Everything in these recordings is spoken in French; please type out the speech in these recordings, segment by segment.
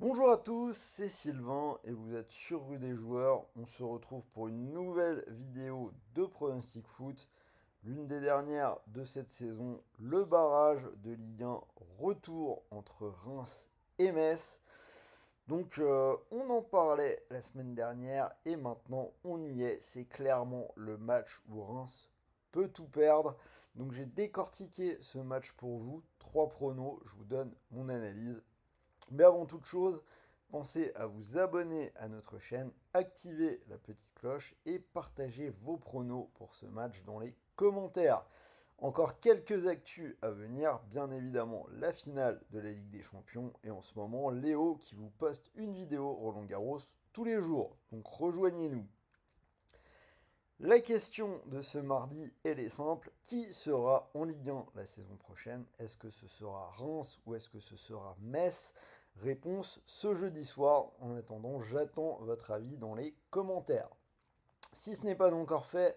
Bonjour à tous, c'est Sylvain et vous êtes sur Rue des Joueurs. On se retrouve pour une nouvelle vidéo de pronostic foot, l'une des dernières de cette saison, le barrage de Ligue 1, retour entre Reims et Metz. On en parlait la semaine dernière et maintenant on y est. C'est clairement le match où Reims peut tout perdre. Donc j'ai décortiqué ce match pour vous, trois pronos, je vous donne mon analyse. Mais avant toute chose, pensez à vous abonner à notre chaîne, activer la petite cloche et partager vos pronos pour ce match dans les commentaires. Encore quelques actus à venir, bien évidemment la finale de la Ligue des Champions et en ce moment Léo qui vous poste une vidéo Roland Garros tous les jours. Donc rejoignez-nous. La question de ce mardi, elle est simple. Qui sera en Ligue 1 la saison prochaine? Est-ce que ce sera Reims ou est-ce que ce sera Metz? Réponse ce jeudi soir. En attendant, j'attends votre avis dans les commentaires. Si ce n'est pas encore fait,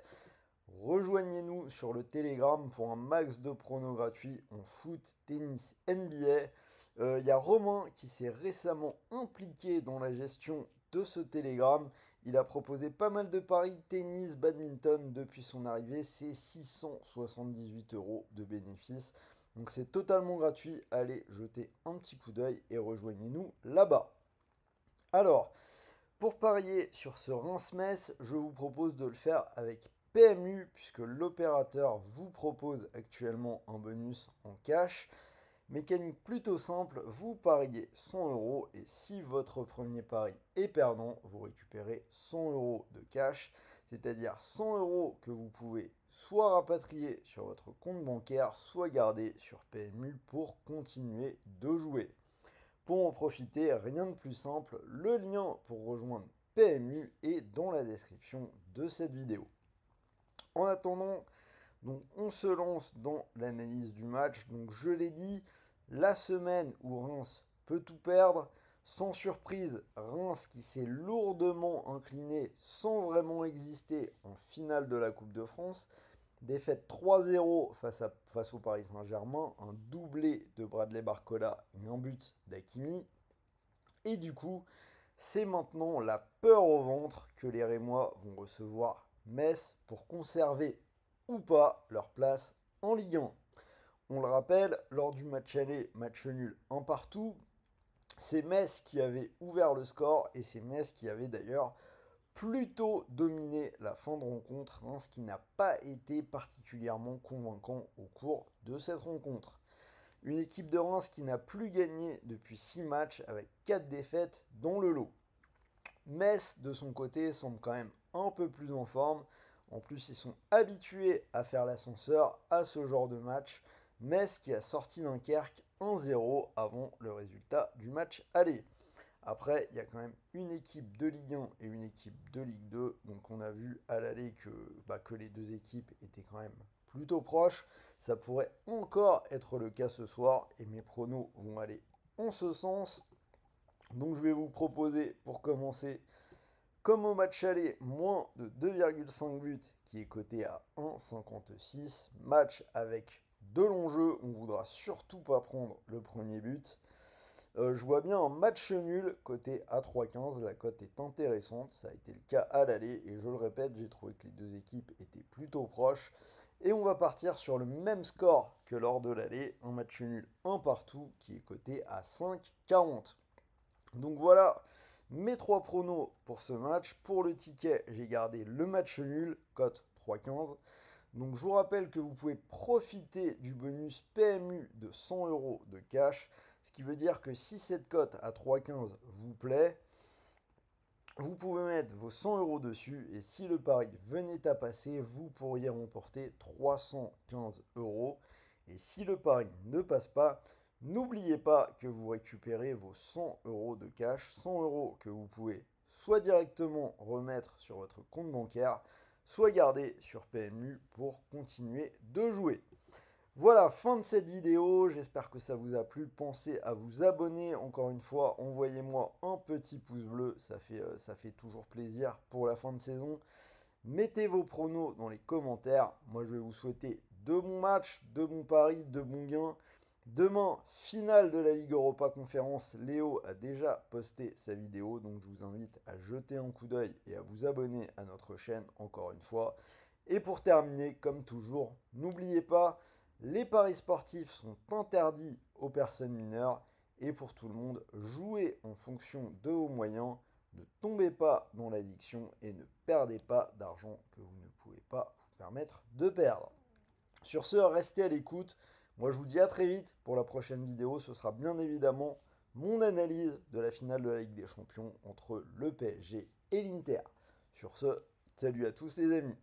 rejoignez-nous sur le Telegram pour un max de pronos gratuits en foot, tennis, NBA. Il y a Romain qui s'est récemment impliqué dans la gestion de ce Telegram. Il a proposé pas mal de paris tennis, badminton depuis son arrivée. C'est 678 euros de bénéfices. Donc c'est totalement gratuit. Allez jeter un petit coup d'œil et rejoignez-nous là-bas. Alors, pour parier sur ce Reims-Metz, je vous propose de le faire avec PMU, puisque l'opérateur vous propose actuellement un bonus en cash. Mécanique plutôt simple, vous pariez 100 euros et si votre premier pari est perdant, vous récupérez 100 euros de cash, c'est-à-dire 100 euros que vous pouvez soit rapatrier sur votre compte bancaire, soit garder sur PMU pour continuer de jouer. Pour en profiter, rien de plus simple, le lien pour rejoindre PMU est dans la description de cette vidéo. En attendant, on se lance dans l'analyse du match. Donc je l'ai dit, la semaine où Reims peut tout perdre, sans surprise, Reims qui s'est lourdement incliné sans vraiment exister en finale de la Coupe de France. Défaite 3-0 face au Paris Saint-Germain, un doublé de Bradley Barcola et un but d'Hakimi. Et du coup, c'est maintenant la peur au ventre que les Rémois vont recevoir Metz pour conserver ou pas leur place en Ligue 1. On le rappelle, lors du match aller, match nul un partout, c'est Metz qui avait ouvert le score et c'est Metz qui avait d'ailleurs plutôt dominé la fin de rencontre, ce qui n'a pas été particulièrement convaincant au cours de cette rencontre. Une équipe de Reims qui n'a plus gagné depuis 6 matchs avec 4 défaites dans le lot. Metz, de son côté, semble quand même un peu plus en forme. En plus, ils sont habitués à faire l'ascenseur à ce genre de match. Metz qui a sorti Dunkerque 1-0 avant le résultat du match aller. Après, il y a quand même une équipe de Ligue 1 et une équipe de Ligue 2. Donc on a vu à l'aller que les deux équipes étaient quand même plutôt proches. Ça pourrait encore être le cas ce soir et mes pronos vont aller en ce sens. Donc je vais vous proposer pour commencer, comme au match aller, moins de 2,5 buts qui est coté à 1,56. Match avec de longs jeux, on ne voudra surtout pas prendre le premier but. Je vois bien un match nul côté à 3,15. La cote est intéressante. Ça a été le cas à l'aller. Et je le répète, j'ai trouvé que les deux équipes étaient plutôt proches. Et on va partir sur le même score que lors de l'aller. Un match nul, un partout, qui est coté à 5,40. Donc voilà mes trois pronos pour ce match. Pour le ticket, j'ai gardé le match nul, cote 3,15. Donc je vous rappelle que vous pouvez profiter du bonus PMU de 100 euros de cash. Ce qui veut dire que si cette cote à 3,15 vous plaît, vous pouvez mettre vos 100 euros dessus. Et si le pari venait à passer, vous pourriez remporter 315 euros. Et si le pari ne passe pas, n'oubliez pas que vous récupérez vos 100 euros de cash. 100 euros que vous pouvez soit directement remettre sur votre compte bancaire, soit garder sur PMU pour continuer de jouer. Voilà, fin de cette vidéo, j'espère que ça vous a plu. Pensez à vous abonner encore une fois, envoyez-moi un petit pouce bleu, ça fait toujours plaisir pour la fin de saison. Mettez vos pronos dans les commentaires, moi je vais vous souhaiter de bons matchs, de bons paris, de bons gains. Demain, finale de la Ligue Europa Conférence. Léo a déjà posté sa vidéo, donc je vous invite à jeter un coup d'œil et à vous abonner à notre chaîne encore une fois. Et pour terminer, comme toujours, n'oubliez pas, les paris sportifs sont interdits aux personnes mineures et pour tout le monde, jouez en fonction de vos moyens, ne tombez pas dans l'addiction et ne perdez pas d'argent que vous ne pouvez pas vous permettre de perdre. Sur ce, restez à l'écoute. Moi, je vous dis à très vite pour la prochaine vidéo. Ce sera bien évidemment mon analyse de la finale de la Ligue des Champions entre le PSG et l'Inter. Sur ce, salut à tous les amis.